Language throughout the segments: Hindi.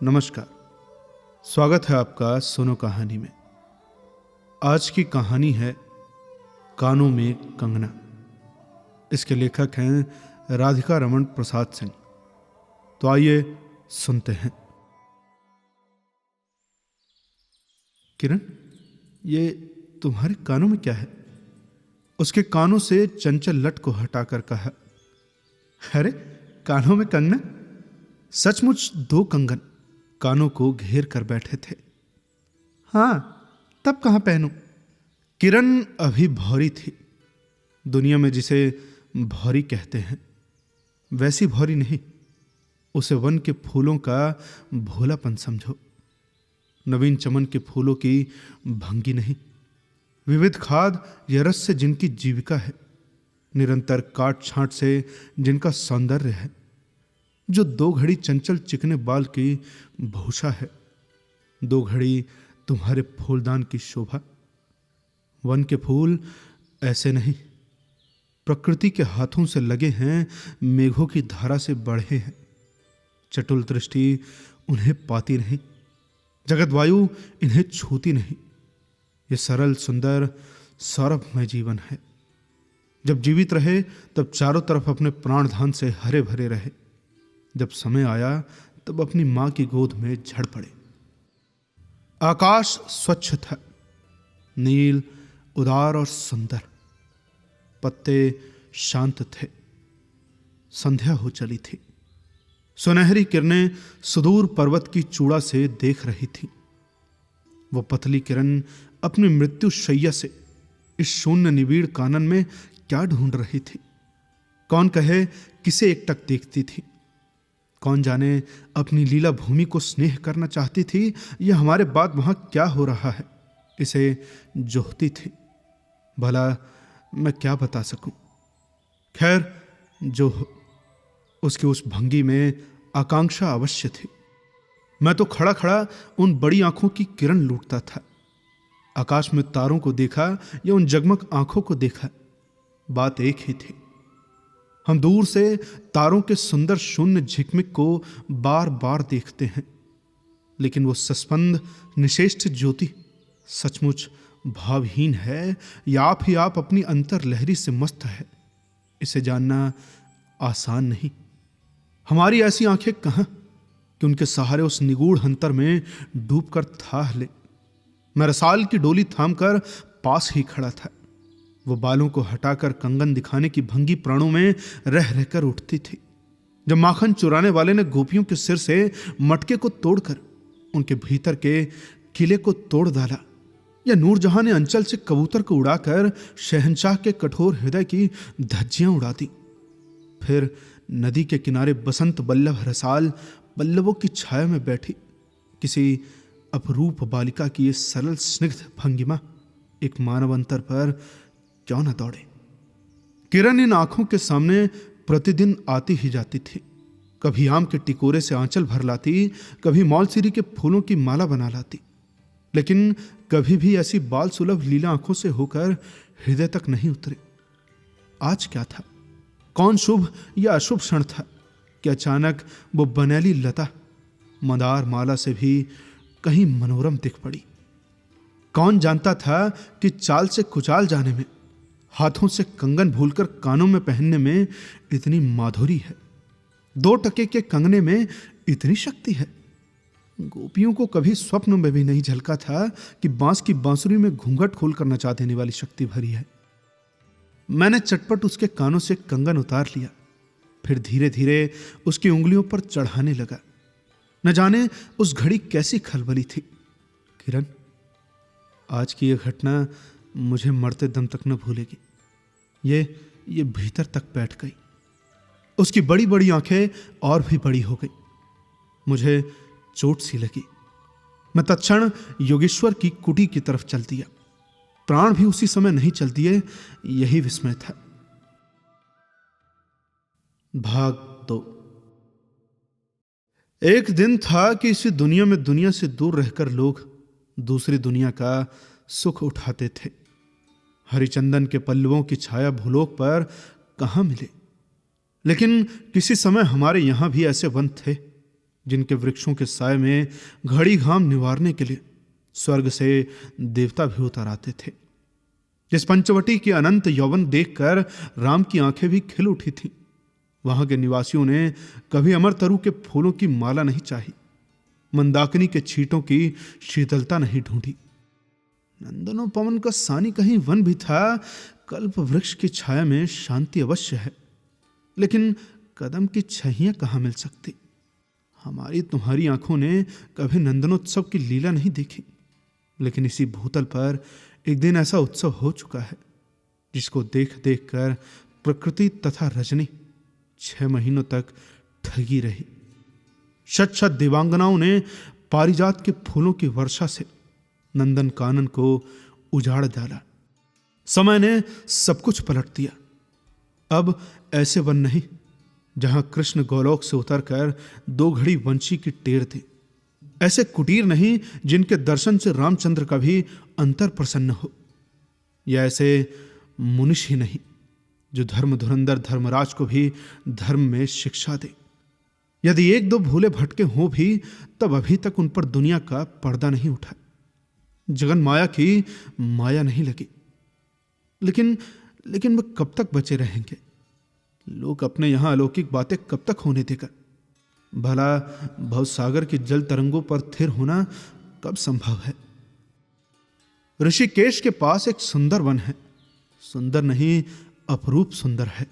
नमस्कार। स्वागत है आपका सुनो कहानी में। आज की कहानी है कानों में कंगना। इसके लेखक हैं राधिका रमन प्रसाद सिंह। तो आइए सुनते हैं। किरण, ये तुम्हारे कानों में क्या है? उसके कानों से चंचल लट को हटाकर कहा। अरे, कानों में कंगना? सचमुच 2 कंगन कानों को घेर कर बैठे थे। हाँ, तब कहां पहनूं? किरण अभी भौरी थी। दुनिया में जिसे भौरी कहते हैं वैसी भौरी नहीं। उसे वन के फूलों का भोलापन समझो। नवीन चमन के फूलों की भंगी नहीं। विविध खाद या रस से जिनकी जीविका है, निरंतर काट छांट से जिनका सौंदर्य है, जो 2 घड़ी चंचल चिकने बाल की भूषा है, 2 घड़ी तुम्हारे फूलदान की शोभा। वन के फूल ऐसे नहीं, प्रकृति के हाथों से लगे हैं, मेघों की धारा से बढ़े हैं। चटुल दृष्टि उन्हें पाती नहीं, जगत वायु इन्हें छूती नहीं। ये सरल सुंदर सौरभमय जीवन है। जब जीवित रहे तब चारों तरफ अपने प्राणधान से हरे भरे रहे। जब समय आया तब अपनी मां की गोद में झड़ पड़े। आकाश स्वच्छ था, नील, उदार और सुंदर। पत्ते शांत थे। संध्या हो चली थी। सुनहरी किरणें सुदूर पर्वत की चूड़ा से देख रही थी। वो पतली किरण अपनी मृत्यु शैया से इस शून्य निबीड़ कानन में क्या ढूंढ रही थी? कौन कहे किसे एकटक देखती थी? कौन जाने अपनी लीला भूमि को स्नेह करना चाहती थी या हमारे बाद वहां क्या हो रहा है इसे जोहती थी। भला मैं क्या बता सकूं? खैर, जो हो, उसकी उस भंगी में आकांक्षा अवश्य थी। मैं तो खड़ा खड़ा उन बड़ी आंखों की किरण लूटता था। आकाश में तारों को देखा या उन जगमग आंखों को देखा, बात एक ही थी। हम दूर से तारों के सुंदर शून्य झिकमिक को बार बार देखते हैं, लेकिन वो सस्पंद निशेष्ट ज्योति सचमुच भावहीन है या आप ही आप अपनी अंतर लहरी से मस्त है, इसे जानना आसान नहीं। हमारी ऐसी आंखें कहां कि उनके सहारे उस निगूढ़ अंतर में डूबकर थाह ले। मैं रसाल की डोली थामकर पास ही खड़ा था। वो बालों को हटाकर कंगन दिखाने की भंगी प्राणों में रह रहकर उठती थी। जब माखन चुराने वाले ने गोपियों के सिर से मटके को तोड़कर उनके भीतर के किले को तोड़ डाला, या नूरजहां ने अंचल से कबूतर को उड़ाकर शहंशाह के कठोर हृदय की धज्जियां उड़ा दी, फिर नदी के किनारे बसंत बल्लभ रसाल पल्लवों की छाया में बैठी किसी अपरूप बालिका की ये सरल स्निग्ध भंगिमा एक मानव अंतर पर क्यों न दौड़े? किरण इन आंखों के सामने प्रतिदिन आती ही जाती थी। कभी आम के टिकोरे से आंचल भर लाती, कभी मौलसिरी के फूलों की माला बना लाती, लेकिन कभी भी ऐसी बाल सुलभ लीला आंखों से होकर हृदय तक नहीं उतरे। आज क्या था? कौन शुभ या अशुभ क्षण था कि अचानक वो बनैली लता मंदार माला से भी कहीं मनोरम दिख पड़ी? कौन जानता था कि चाल से कुचाल जाने में, हाथों से कंगन भूलकर कानों में पहनने में इतनी माधुरी है, 2 टके के कंगने में इतनी शक्ति है। गोपियों को कभी स्वप्न में भी नहीं झलका था कि बांस की बांसुरी में घूंघट खोलकर नचा देने वाली शक्ति भरी है। मैंने चटपट उसके कानों से कंगन उतार लिया, फिर धीरे धीरे उसकी उंगलियों पर चढ़ाने लगा। न जाने उस घड़ी कैसी खलबली थी। किरण, आज की यह घटना मुझे मरते दम तक न भूलेगी। ये भीतर तक बैठ गई। उसकी बड़ी बड़ी आंखें और भी बड़ी हो गई। मुझे चोट सी लगी। मैं तत्क्षण योगेश्वर की कुटी की तरफ चल दिया। प्राण भी उसी समय नहीं चल दिए, यही विस्मय था। भाग 2। एक दिन था कि इसी दुनिया में दुनिया से दूर रहकर लोग दूसरी दुनिया का सुख उठाते थे। हरिचंदन के पल्लवों की छाया भूलोक पर कहां मिले, लेकिन किसी समय हमारे यहां भी ऐसे वन थे जिनके वृक्षों के साए में घड़ी घाम निवारने के लिए स्वर्ग से देवता भी उतर आते थे। जिस पंचवटी की अनंत यौवन देखकर राम की आंखें भी खिल उठी थीं, वहां के निवासियों ने कभी अमरतरु के फूलों की माला नहीं चाही, मंदाकिनी के छींटों की शीतलता नहीं ढूंढी। नंदनो पवन का सानी कहीं वन भी था, कल्प वृक्ष की छाया में शांति अवश्य है, लेकिन कदम की छहियां कहां मिल सकती। हमारी तुम्हारी आंखों ने कभी नंदनोत्सव की लीला नहीं देखी, लेकिन इसी भूतल पर एक दिन ऐसा उत्सव हो चुका है जिसको देख देख कर प्रकृति तथा रजनी 6 महीनों तक ठगी रही। शत शत देवांगनाओं ने पारिजात के फूलों की वर्षा से नंदन कानन को उजाड़ डाला। समय ने सब कुछ पलट दिया। अब ऐसे वन नहीं जहां कृष्ण गोलोक से उतरकर 2 घड़ी वंशी की टेर थे, ऐसे कुटीर नहीं जिनके दर्शन से रामचंद्र का भी अंतर प्रसन्न हो, या ऐसे मुनिष ही नहीं जो धर्म धुरंधर धर्मराज को भी धर्म में शिक्षा दे। यदि 1-2 भूले भटके हों भी, तब अभी तक उन पर दुनिया का पर्दा नहीं उठा, जगन माया की माया नहीं लगी। लेकिन वे कब तक बचे रहेंगे? लोग अपने यहां अलौकिक बातें कब तक होने देगा? भला भवसागर के जल तरंगों पर थिर होना कब संभव है? ऋषिकेश के पास एक सुंदर वन है, सुंदर नहीं अपरूप सुंदर है।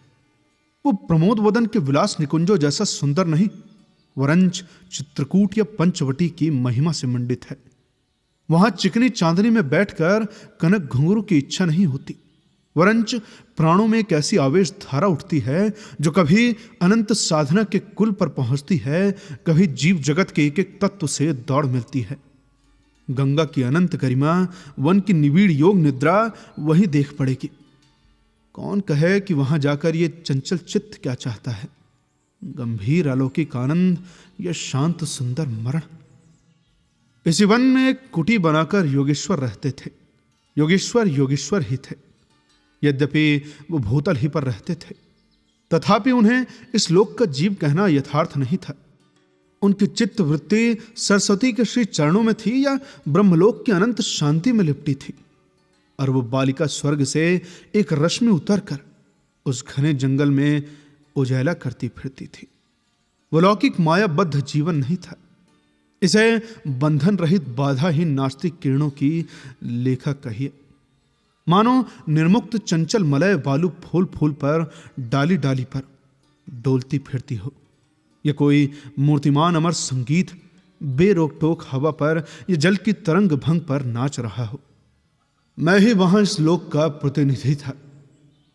वो प्रमोद वदन के विलास निकुंजों जैसा सुंदर नहीं, वरंच चित्रकूट या पंचवटी की महिमा से मंडित है। वहां चिकनी चांदनी में बैठकर कनक घुंघरू की इच्छा नहीं होती, वरंच प्राणों में एक ऐसी आवेश धारा उठती है जो कभी अनंत साधना के कुल पर पहुंचती है, कभी जीव जगत के एक एक तत्व से दौड़ मिलती है। गंगा की अनंत गरिमा, वन की निविड़ योग निद्रा वही देख पड़ेगी। कौन कहे कि वहां जाकर ये चंचल चित्त क्या चाहता है? गंभीर अलौकिक आनंद या शांत सुंदर मरण? इसी वन में एक कुटी बनाकर योगेश्वर रहते थे। योगेश्वर ही थे। यद्यपि वो भूतल ही पर रहते थे, तथापि उन्हें इस लोक का जीव कहना यथार्थ नहीं था। उनकी चित्त वृत्ति सरस्वती के श्री चरणों में थी या ब्रह्मलोक की अनंत शांति में लिपटी थी, और वो बालिका स्वर्ग से एक रश्मि उतरकर उस घने जंगल में उजाला करती फिरती थी। वो लौकिक मायाबद्ध जीवन नहीं था, इसे बंधन रहित बाधाहीन नास्तिक किरणों की लेखा कहिए। मानो निर्मुक्त चंचल मलय बालू फूल फूल पर, डाली डाली पर डोलती फिरती हो, या कोई मूर्तिमान अमर संगीत बेरोक टोक हवा पर या जल की तरंग भंग पर नाच रहा हो। मैं ही वहां इस लोक का प्रतिनिधि था।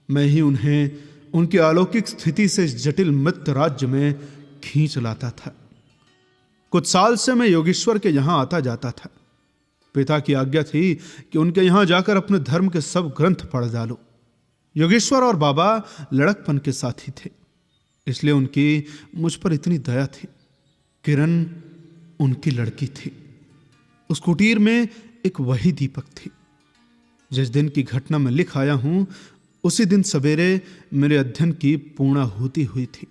मैं ही उन्हें उनकी अलौकिक स्थिति से इस जटिल मृत राज्य में खींच लाता था। कुछ साल से मैं योगेश्वर के यहां आता जाता था। पिता की आज्ञा थी कि उनके यहां जाकर अपने धर्म के सब ग्रंथ पढ़ डालो। योगेश्वर और बाबा लड़कपन के साथी थे, इसलिए उनकी मुझ पर इतनी दया थी। किरण उनकी लड़की थी। उस कुटीर में एक वही दीपक थी। जिस दिन की घटना मैं लिख आया हूं, उसी दिन सवेरे मेरे अध्ययन की पूर्णाहुति हुई थी,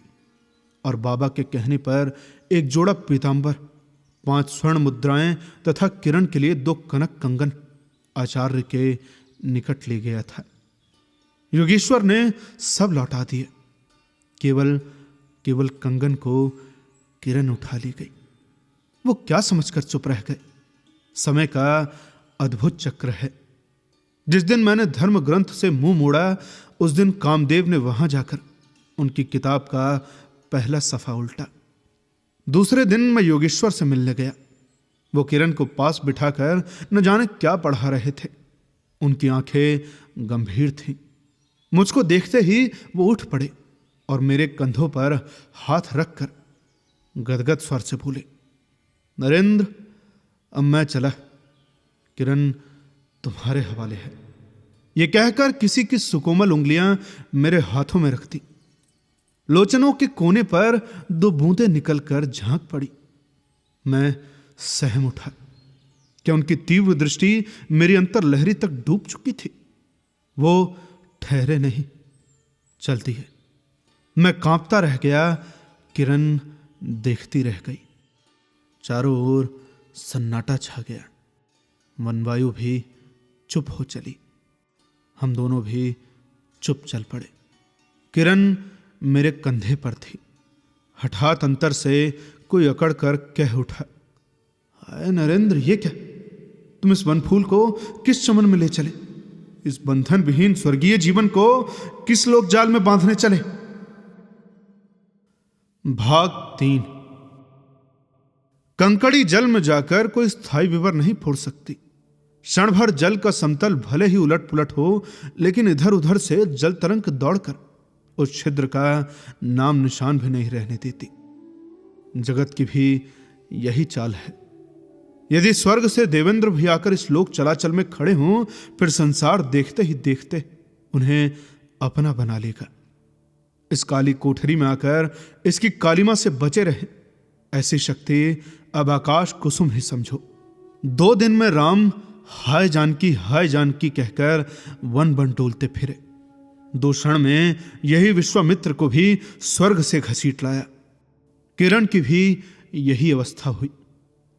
और बाबा के कहने पर एक जोड़ा पीतांबर, 5 स्वर्ण मुद्राएं तथा किरण के लिए 2 कनक कंगन आचार्य के निकट ले गया था। योगेश्वर ने सब लौटा दिए, केवल कंगन को किरण उठा ली गई। वो क्या समझकर चुप रह गए? समय का अद्भुत चक्र है। जिस दिन मैंने धर्म ग्रंथ से मुंह मोड़ा, उस दिन कामदेव ने वहां जाकर उनकी किताब का पहला सफा उल्टा। दूसरे दिन मैं योगेश्वर से मिलने गया। वो किरण को पास बिठाकर न जाने क्या पढ़ा रहे थे। उनकी आंखें गंभीर थीं। मुझको देखते ही वो उठ पड़े और मेरे कंधों पर हाथ रखकर गदगद स्वर से बोले, नरेंद्र, अब मैं चला, किरण तुम्हारे हवाले है। ये कहकर किसी की सुकोमल उंगलियां मेरे हाथों में रख दी। लोचनों के कोने पर 2 बूंदें निकलकर झांक पड़ी। मैं सहम उठा। क्या उनकी तीव्र दृष्टि मेरी अंतर लहरी तक डूब चुकी थी? वो ठहरे नहीं, चलती है। मैं कांपता रह गया, किरण देखती रह गई। चारों ओर सन्नाटा छा गया। वनवायु भी चुप हो चली। हम दोनों भी चुप चल पड़े। किरण मेरे कंधे पर थी। हठात अंतर से कोई अकड़ कर कह उठा, हाय नरेंद्र, ये क्या? तुम इस वनफूल को किस चमन में ले चले? इस बंधन विहीन स्वर्गीय जीवन को किस लोक जाल में बांधने चले? भाग 3। कंकड़ी जल में जाकर कोई स्थायी विवर नहीं फोड़ सकती। क्षण भर जल का समतल भले ही उलट पुलट हो, लेकिन इधर उधर से जल तरंग दौड़कर उस छिद्र का नाम निशान भी नहीं रहने देती। जगत की भी यही चाल है। यदि स्वर्ग से देवेंद्र भी आकर इस लोक चलाचल में खड़े हों, फिर संसार देखते ही देखते उन्हें अपना बना लेगा। इस काली कोठरी में आकर इसकी कालिमा से बचे रहे, ऐसी शक्ति अब आकाश कुसुम ही समझो। 2 दिन में राम हाय जानकी कहकर वन बन डोलते फिरे। 2 क्षण में यही विश्वामित्र को भी स्वर्ग से घसीट लाया। किरण की भी यही अवस्था हुई।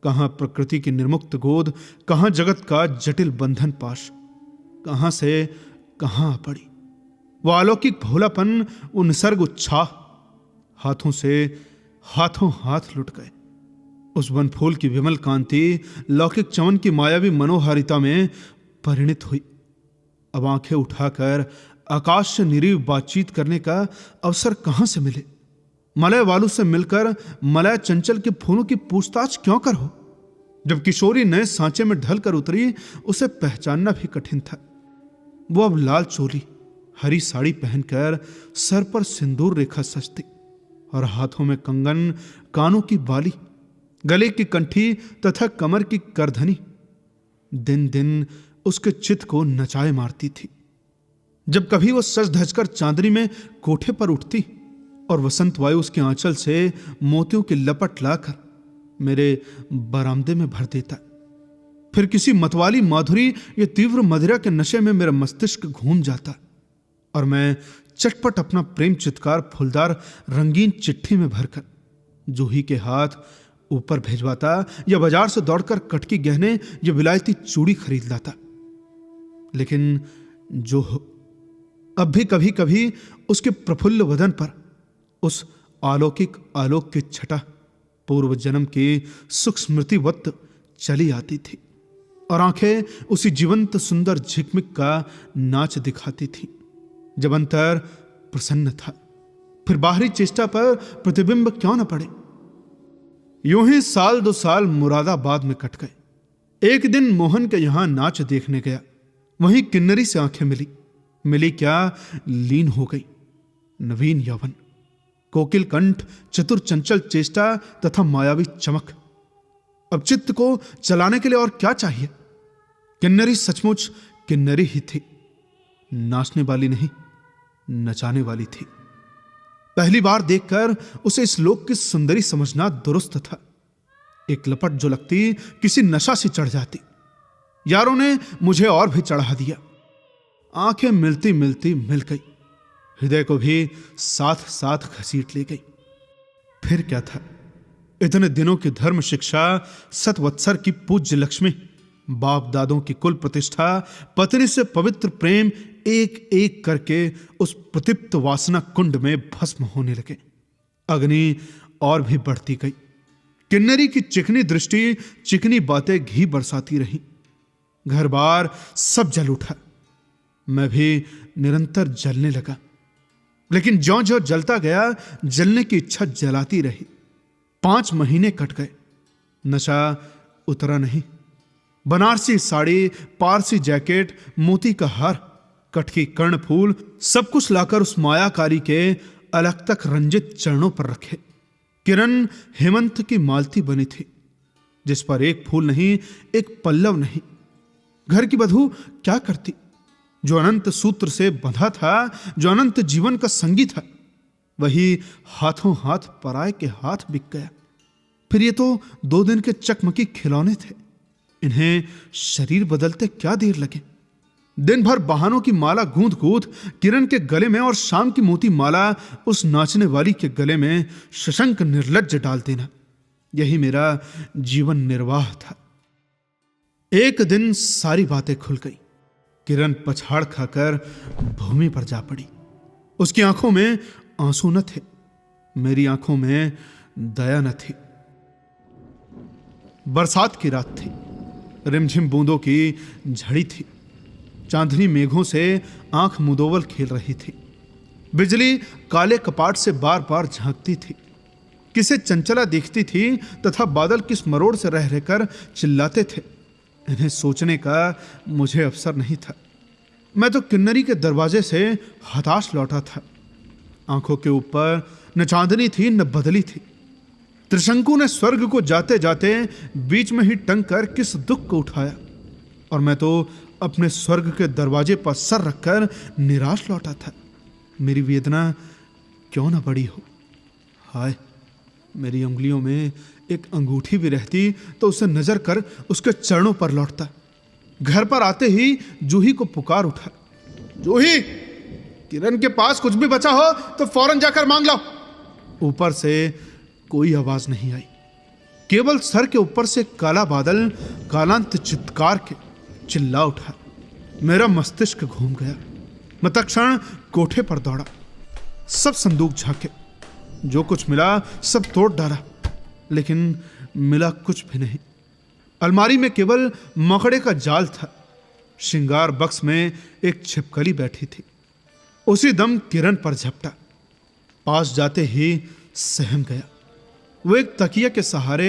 कहां प्रकृति की निर्मुक्त गोद, कहां जगत का जटिल बंधन पाश, कहां से कहां आ पड़ी। वो अलौकिक भोलापन, वो निसर्ग उत्साह हाथों से हाथों हाथ लुट गए। उस वनफूल की विमल कांति लौकिक चमन की मायावी मनोहारिता में परिणित हुई। अब आंखें उठाकर आकाश से निरीव बातचीत करने का अवसर कहां से मिले? मलय वालू से मिलकर मलय चंचल के फूलों की पूछताछ क्यों कर हो? जब किशोरी नए सांचे में ढलकर उतरी, उसे पहचानना भी कठिन था। वो अब लाल चोली, हरी साड़ी पहनकर सर पर सिंदूर रेखा सजती और हाथों में कंगन, कानों की बाली, गले की कंठी तथा कमर की करधनी दिन दिन उसके चित्त को नचाए मारती थी। जब कभी वो सज धजकर चांदनी में कोठे पर उठती और वसंत वायु उसके आंचल से मोतियों की लपट लाकर मेरे बरामदे में भर देता, फिर किसी मतवाली माधुरी या तीव्र मदिरा के नशे में मेरा मस्तिष्क घूम जाता और मैं चटपट अपना प्रेम चित्कार फूलदार रंगीन चिट्ठी में भरकर जूही के हाथ ऊपर भेजवाता या बाजार से दौड़कर कटकी गहने या विलायती चूड़ी खरीद लाता। लेकिन जो हो, अब भी कभी कभी उसके प्रफुल्ल वदन पर उस अलौकिक आलोक की छटा पूर्व जन्म की सुख स्मृतिवत चली आती थी और आंखें उसी जीवंत सुंदर झिकमिक का नाच दिखाती थी। जब अंतर प्रसन्न था, फिर बाहरी चेष्टा पर प्रतिबिंब क्यों न पड़े। यूं ही 1-2 साल मुरादाबाद में कट गए। एक दिन मोहन के यहां नाच देखने गया। वहीं किन्नरी से आंखें मिली क्या, लीन हो गई। नवीन यौवन, कोकिल कंठ, चतुर चंचल चेष्टा तथा मायावी चमक। अब चित्त को चलाने के लिए और क्या चाहिए? किन्नरी सचमुच किन्नरी ही थी, नाचने वाली नहीं, नचाने वाली थी। पहली बार देखकर उसे इस लोक की सुंदरी समझना दुरुस्त था। एक लपट जो लगती किसी नशा से चढ़ जाती। यारों ने मुझे और भी चढ़ा दिया। आंखें मिलती मिलती मिल गई, हृदय को भी साथ साथ घसीट ले गई। फिर क्या था? इतने दिनों की धर्म शिक्षा, 7 वत्सर की पूज्य लक्ष्मी, बाप दादों की कुल प्रतिष्ठा, पत्नी से पवित्र प्रेम एक एक करके उस प्रतिप्त वासना कुंड में भस्म होने लगे। अग्नि और भी बढ़ती गई। किन्नरी की चिकनी दृष्टि, चिकनी बातें घी बरसाती रही। घर बार सब जल उठा। मैं भी निरंतर जलने लगा, लेकिन ज्यों ज्यों जलता गया, जलने की इच्छा जलाती रही। 5 महीने कट गए, नशा उतरा नहीं। बनारसी साड़ी, पारसी जैकेट, मोती का हार, कटकी कर्णफूल, सब कुछ लाकर उस मायाकारी के अलग तक रंजित चरणों पर रखे। किरण हेमंत की मालती बनी थी, जिस पर एक फूल नहीं, एक पल्लव नहीं। घर की बधू क्या करती? जो अनंत सूत्र से बंधा था, जो अनंत जीवन का संगी था, वही हाथों हाथ पराये के हाथ बिक गया। फिर ये तो 2 दिन के चकमकी खिलौने थे, इन्हें शरीर बदलते क्या देर लगे। दिन भर बहानों की माला गूंथ गूंथ किरण के गले में और शाम की मोती माला उस नाचने वाली के गले में सशंक निर्लज्ज डाल देना। यही मेरा जीवन निर्वाह था। एक दिन सारी बातें खुल गई। किरण पछाड़ खाकर भूमि पर जा पड़ी। उसकी आंखों में आंसू न थे, मेरी आंखों में दया न थी। बरसात की रात थी, रिमझिम बूंदों की झड़ी थी। चांदनी मेघों से आंख मुदोवल खेल रही थी। बिजली काले कपाट से बार बार झांकती थी। किसे चंचला देखती थी तथा बादल किस मरोड़ से रह रहकर चिल्लाते थे। इन्हें सोचने का मुझे अवसर नहीं था। मैं तो किन्नरी के दरवाजे से हताश लौटा था। आंखों के ऊपर न चांदनी थी न बदली थी। त्रिशंकु ने स्वर्ग को जाते जाते बीच में ही टंग कर किस दुख को उठाया, और मैं तो अपने स्वर्ग के दरवाजे पर सर रखकर निराश लौटा था। मेरी वेदना क्यों न बड़ी हो। हाय, मेरी उंगलियों में एक अंगूठी भी रहती तो उसे नजर कर उसके चरणों पर लौटता। घर पर आते ही जूही को पुकार उठा, जूही, किरण के पास कुछ भी बचा हो तो फौरन जाकर मांग लो। ऊपर से कोई आवाज नहीं आई। केवल सर के ऊपर से काला बादल कालांत चित्कार के चिल्ला उठा। मेरा मस्तिष्क घूम गया। मैं तत्क्षण कोठे पर दौड़ा। सब संदूक झांके, जो कुछ मिला सब तोड़ डाला, लेकिन मिला कुछ भी नहीं। अलमारी में केवल मकड़े का जाल था। श्रृंगार बक्स में एक छिपकली बैठी थी। उसी दम किरण पर झपटा। पास जाते ही सहम गया। वो एक तकिया के सहारे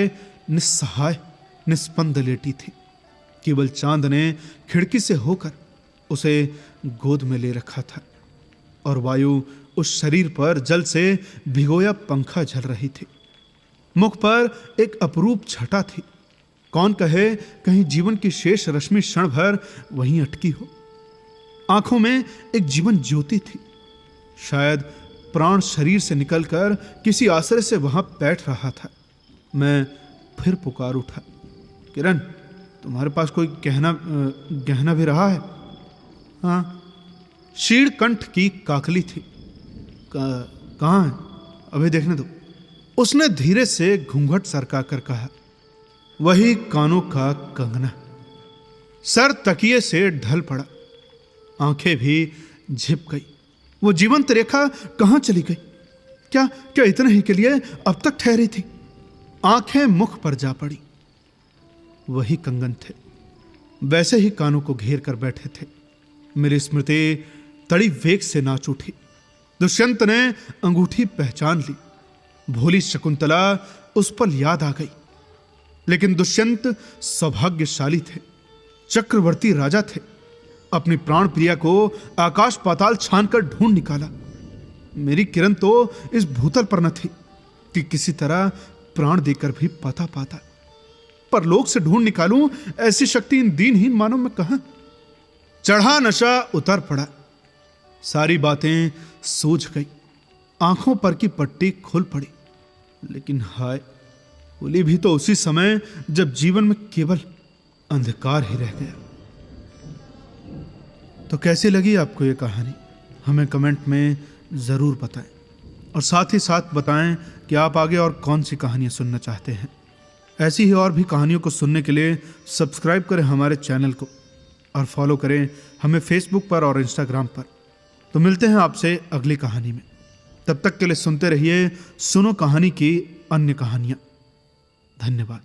निस्सहाय निस्पंद लेटी थी। केवल चांद ने खिड़की से होकर उसे गोद में ले रखा था, और वायु उस शरीर पर जल से भिगोया पंखा झल रही थी। मुख पर एक अपरूप छटा थी। कौन कहे कहीं जीवन की शेष रश्मि क्षण भर वहीं अटकी हो। आंखों में एक जीवन ज्योति थी। शायद प्राण शरीर से निकलकर किसी आश्रय से वहां बैठ रहा था। मैं फिर पुकार उठा, किरण, तुम्हारे पास कोई गहना भी रहा है? हाँ, शीर्ण कंठ की काकली थी। कहाँ है? अभी देखने दो। उसने धीरे से घूंघट सरका कर कहा, वही कानों का कंगना। सर तकिए से ढल पड़ा, आंखें भी झिप गई। वो जीवंत रेखा कहां चली गई? क्या इतने ही के लिए अब तक ठहरी थी? आंखें मुख पर जा पड़ी। वही कंगन थे, वैसे ही कानों को घेर कर बैठे थे। मेरी स्मृति तड़ी वेग से नाच उठी। दुष्यंत ने अंगूठी पहचान ली। भोली शकुंतला उस पर याद आ गई। लेकिन दुष्यंत सौभाग्यशाली थे, चक्रवर्ती राजा थे। अपनी प्राण प्रिया को आकाश पाताल छान कर ढूंढ निकाला। मेरी किरण तो इस भूतल पर न थी कि किसी तरह प्राण देकर भी पता पाता। पर लोक से ढूंढ निकालूं ऐसी शक्ति इन दीनहीन मानव में कहां? चढ़ा नशा उतर पड़ा। सारी बातें सूझ गई। आंखों पर की पट्टी खुल पड़ी। लेकिन हाय, खुली भी तो उसी समय जब जीवन में केवल अंधकार ही रह गया। तो कैसी लगी आपको ये कहानी? हमें कमेंट में ज़रूर बताएं, और साथ ही साथ बताएं कि आप आगे और कौन सी कहानियां सुनना चाहते हैं। ऐसी ही और भी कहानियों को सुनने के लिए सब्सक्राइब करें हमारे चैनल को, और फॉलो करें हमें फेसबुक पर और इंस्टाग्राम पर। तो मिलते हैं आपसे अगली कहानी में। तब तक के लिए सुनते रहिए सुनो कहानी की अन्य कहानियां। धन्यवाद।